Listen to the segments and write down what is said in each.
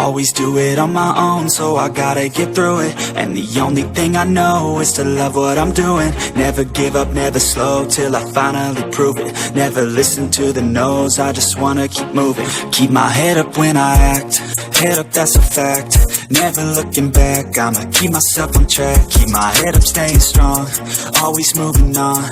Always do it on my own, so I gotta get through it. And the only thing I know is to love what I'm doing. Never give up, never slow, till I finally prove it. Never listen to the no's, I just wanna keep moving. Keep my head up when I act, head up, that's a fact. Never looking back, I'ma keep myself on track. Keep my head up, staying strong, always moving on.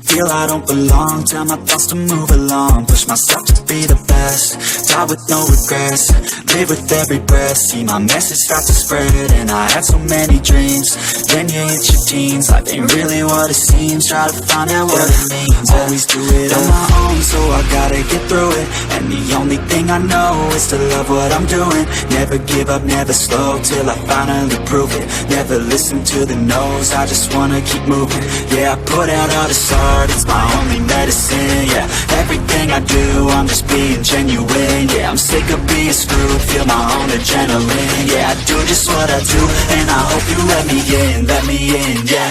Feel I don't belong, tell my thoughts to move along. Push myself to be the best, die with no regrets. Live with every breath, see my message start to spread. And I had so many dreams, then you hit your teens. Life ain't really what it seems, try to find out what it means. Always do it on my own, so I gotta get through it. And the only thing I know is to love what I'm doing. Never give up, never slow, till I finally prove it. Never listen to the no's, I just wanna keep moving. Yeah, I put out all this art, it's my only medicine. Yeah, everything I do, I'm just being genuine. Yeah, I'm sick of being screwed, feel my own adrenaline. Yeah, I do just what I do, and I hope you let me in, yeah.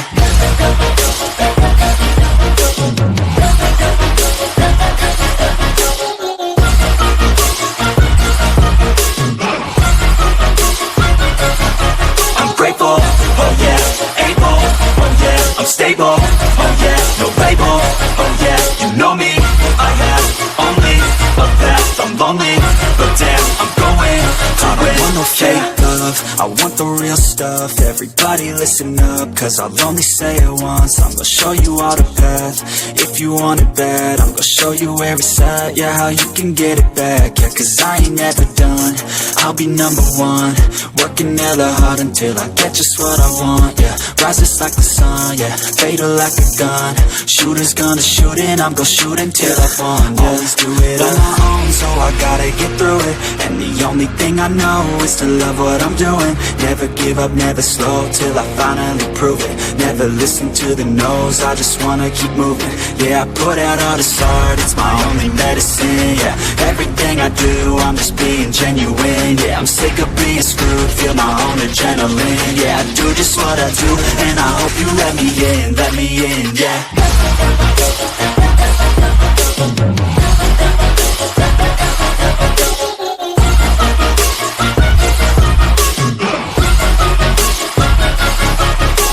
I'm grateful, oh yeah, able, oh yeah, I'm stable, oh yeah, no label, oh yeah, you know me, I have only a path, I'm lonely, but damn, I'm going to win. I don't want no fake love, I want the real stuff. Everybody listen up, cause I'll only say it once. I'm gonna show you all the path, if you want it bad. I'm gonna show you where it's at, yeah, how you can get it back. Yeah, cause I ain't never done, I'll be number one. Working hella hard until I get just what I want, yeah. Rises like the sun, yeah, fatal like a gun. Shooters gonna shoot and I'm gonna shoot until I won, yeah. Always do it on my own, so I gotta get through it. And the only thing I know is to love what I'm doing. Never give up, never slow, till I finally prove it. Never listen to the no's, I just wanna keep moving. Yeah, I put out all this art, it's my only medicine. Yeah, everything I do, I'm just being genuine. Yeah, I'm sick of being screwed, feel my own adrenaline. Yeah, I do just what I do, and I hope you let me in, yeah.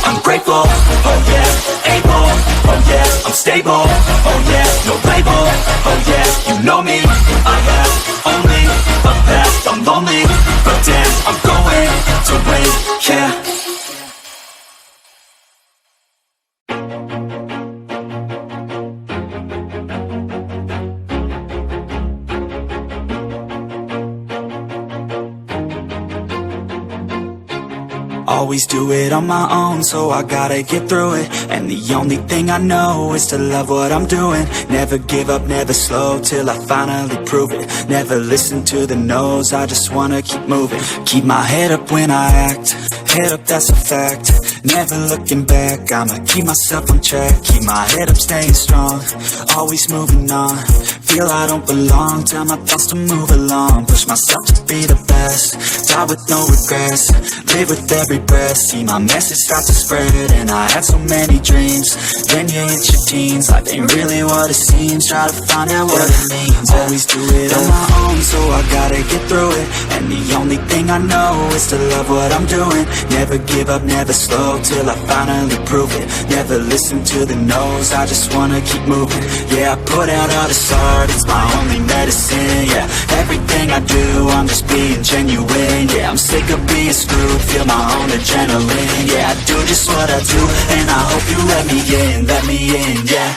I'm grateful, oh yeah, able, oh yeah, I'm stable, oh yeah, no label, oh yeah, you know me, I have only a path, I'm lonely, but damn, I'm going to win, yeah. Always do it on my own, so I gotta get through it. And the only thing I know is to love what I'm doing. Never give up, never slow, till I finally prove it. Never listen to the no's, I just wanna keep moving. Keep my head up when I act, head up, that's a fact. Never looking back, I'ma keep myself on track. Keep my head up, staying strong, always moving on. Feel I don't belong, tell my thoughts to move along. Push myself to be the best, die with no regrets. Live with every breath, see my message start to spread. And I had so many dreams, then you hit your teens. Life ain't really what it seems, try to find out what it means. Always do it on my own, so I gotta get through it. And the only thing I know is to love what I'm doing. Never give up, never slow, till I finally prove it. Never listen to the no's, I just wanna keep moving. Yeah, I put out all this art, it's my only medicine. Yeah, everything I do, I'm just being genuine. Yeah, I'm sick of being screwed, feel my own adrenaline. Yeah, I do just what I do, and I hope you let me in, yeah.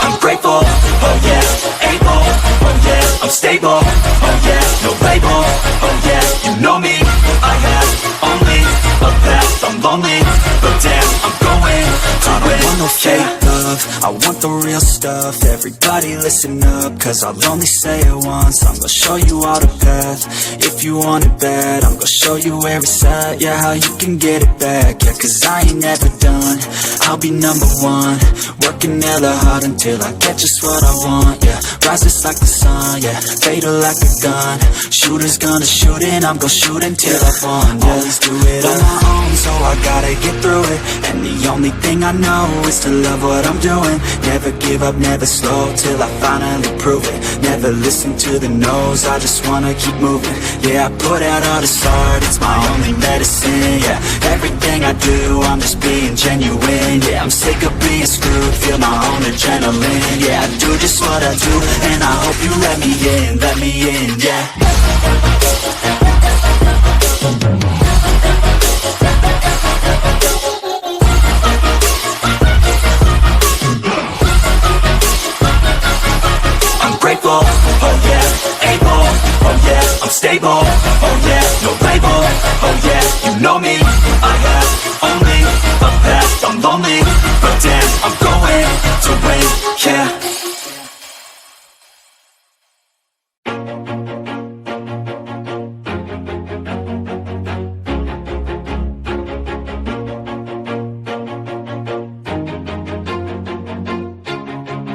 I'm grateful, oh yeah, able, oh yeah, I'm stable, oh yeah, no label, oh yeah, you know me, I have only a path, I'm lonely, but damn, I'm going to win. I don't want no fake love, I want the real stuff. Everybody listen up, cause I'll only say it once. I'm gonna show you all the path, if you want it bad. I'm gonna show you where it's at, yeah, how you can get it back. Yeah, cause I ain't never done, I'll be number one. Working hella hard until I get just what I want, yeah. Rises like the sun, yeah. Fatal like a gun. Shooter's gonna shoot and I'm gonna shoot until I won, yeah. Always do it on my own, so I gotta get through it. And the only thing I know is to love what I'm doing. Never give up, never slow, till I finally prove it. Never listen to the no's, I just wanna keep moving. Yeah, I put out all this art, it's my only medicine, yeah. Everything I do, I'm just being genuine, yeah. I'm sick of being screwed, feel my own adrenaline, yeah. I do just what I do, and I hope you let me in, yeah. I'm grateful, oh yeah, able, oh yeah, I'm stable, oh yeah, no label, oh yeah, you know me, I have only a path, I'm lonely, but damn, I'm going to win, yeah.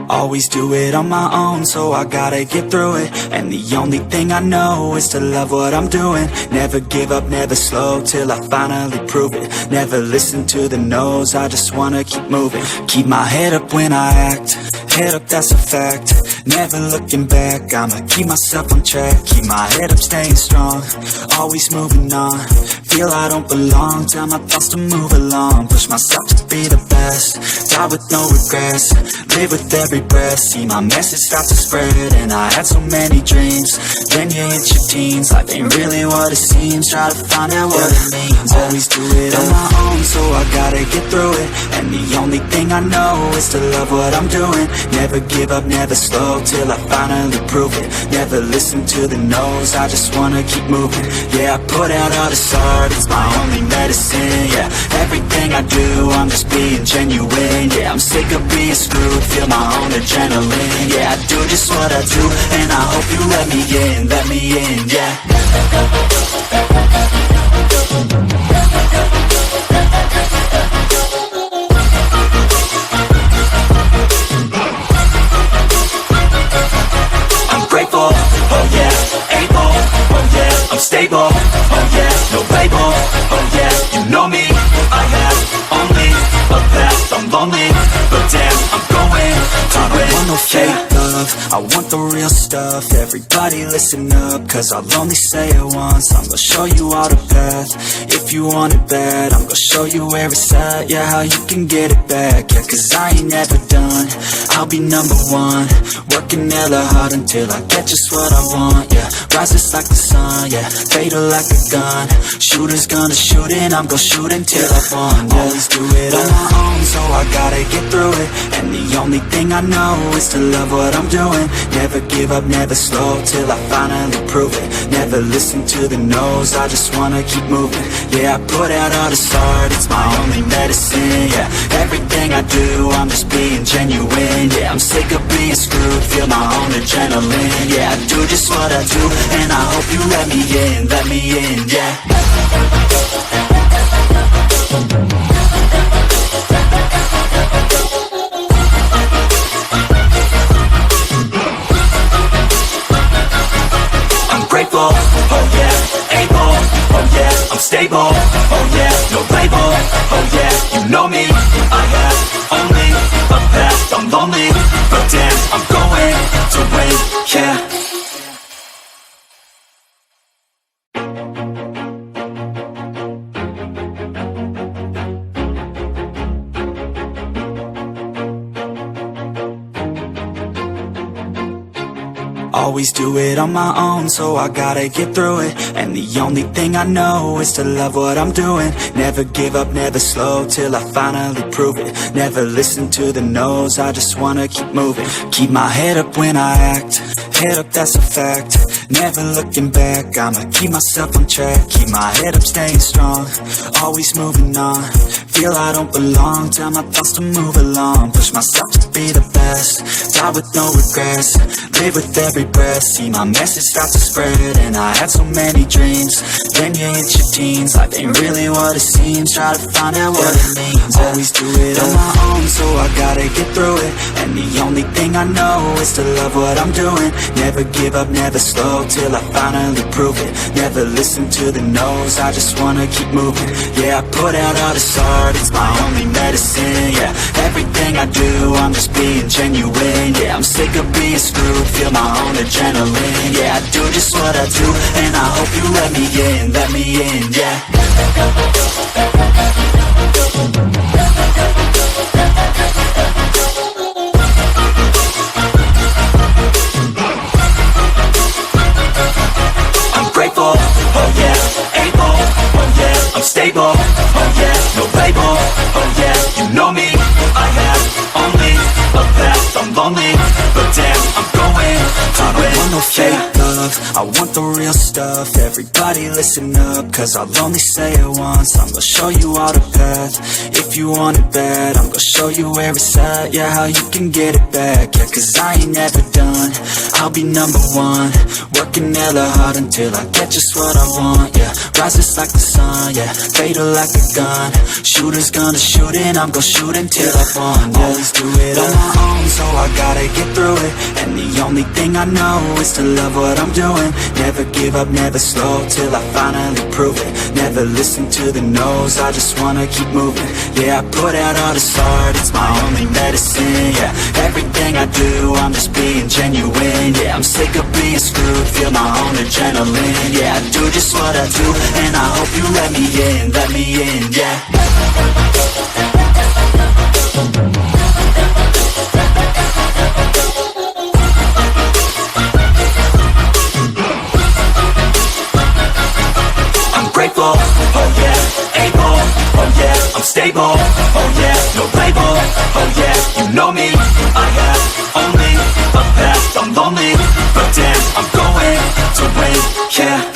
Always do it on my own, so I gotta get through it. And the only thing I know is to love what I'm doing. Never give up, never slow, till I finally prove it. Never listen to the no's, I just wanna keep moving. Keep my head up when I act, head up, that's a fact. Never looking back, I'ma keep myself on track. Keep my head up, staying strong, always moving on. Feel I don't belong, tell my thoughts to move along. Push myself to be the best, die with no regrets. Live with every breath, see my message start to spread. And I had so many dreams, then you hit your teens. Life ain't really what it seems, try to find out what it means. Always do it on my own, so I gotta get through it. And the only thing I know is to love what I'm doing. Never give up, never slow, till I finally prove it. Never listen to the no's, I just wanna keep moving. Yeah, I put out all this art, it's my only medicine, yeah. Everything I do, I'm just being genuine, yeah. I'm sick of being screwed, feel my own adrenaline, yeah. I do just what I do, and I hope you let me in, yeah. I'm grateful, oh yeah, able, oh yeah, I'm stable, oh yeah, no label, oh yeah, you know me, I have only a path, I'm lonely, but damn, I'm going to win. I don't want no fake love, I want the real stuff. Everybody listen up, cause I'll only say it once. I'm gonna show you all the path, if you want it bad. I'm gonna show you where it's at, yeah, how you can get it back. Yeah, cause I ain't never done, I'll be number one. Working hella hard until I get just what I want, yeah. Rises like the sun, yeah, fatal like a gun. Shooter's gonna shoot and I'm gonna shoot until I won, yeah. Always do it on my own, so I gotta get through it. And the only thing I know is to love what I'm doing. Never give up, never slow, till I finally prove it. Never listen to the no's, I just wanna keep moving. Yeah, I put out all this art, it's my only medicine, yeah. Everything I do, I'm just being genuine, yeah. I'm sick of being screwed, feel my own adrenaline, yeah. I do just what I do, and I hope you let me in, yeah. Grateful, oh yeah, able, oh yeah, I'm stable, oh yeah, no label, oh yeah, you know me, I have only a path, I'm lonely, but damn, I'm going to win, yeah. Always do it on my own, so I gotta get through it. And the only thing I know is to love what I'm doing. Never give up, never slow, till I finally prove it. Never listen to the no's, I just wanna keep moving. Keep my head up when I act, head up, that's a fact. Never looking back, I'ma keep myself on track. Keep my head up, staying strong, always moving on. Feel I don't belong, tell my thoughts to move along. Push myself to be the best, die with no regrets. Live with every breath, see my message start to spread. And I had so many dreams, then you hit your teens. Life ain't really what it seems, try to find out what it means. Always do it on my own, so I gotta get through it. And the only thing I know is to love what I'm doing. Never give up, never slow, till I finally prove it. Never listen to the no's, I just wanna keep moving. Yeah, I put out all this art, it's my only medicine. Yeah, everything I do, I'm just being genuine. Yeah, I'm sick of being screwed, feel my own adrenaline. Yeah, I do just what I do, and I hope you let me in, yeah. I'm grateful, oh yeah, able, oh yeah, I'm stable, oh yeah, no label, oh yeah, you know me, I have only a path, I'm lonely, but damn, I'm going to win. I don't want no fake love, I want the real stuff. Everybody listen up, cause I'll only say it once. I'm gonna show you all the path, if you want it bad. I'm gonna show you where it's at, yeah, how you can get it back. Yeah, cause I ain't never done, I'll be number one. Working hella hard until I get just what I want, yeah. Rises like the sun, yeah, fatal like a gun. Shooter's gonna shoot and I'm gonna shoot until I won, yeah. Always do it on my own, so I gotta get through it. And the only thing I know is to love what I'm doing. Never give up, never slow, till I finally prove it. Never listen to the no's, I just wanna keep moving. Yeah, I put out all this art, it's my only medicine. Yeah, everything I do, I'm just being genuine. Yeah, I'm sick of being screwed, feel my own adrenaline. Yeah, I do just what I do, and I hope you let me in, yeah. Grateful, oh yeah, able, oh yeah, I'm stable, oh yeah, no label, oh yeah, you know me, I have only a path, I'm lonely, but damn, I'm going to win, yeah.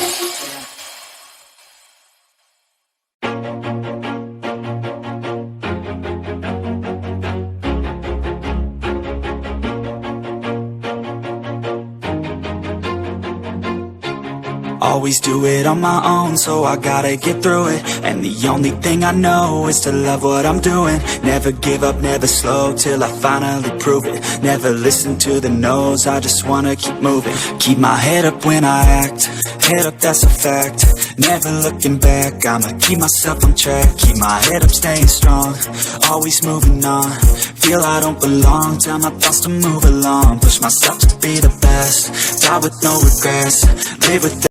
Always do it on my own, so I gotta get through it. And the only thing I know is to love what I'm doing. Never give up, never slow, till I finally prove it. Never listen to the no's, I just wanna keep moving. Keep my head up when I act, head up, that's a fact. Never looking back, I'ma keep myself on track. Keep my head up, staying strong, always moving on. Feel I don't belong, tell my thoughts to move along. Push myself to be the best, die with no regrets. Live with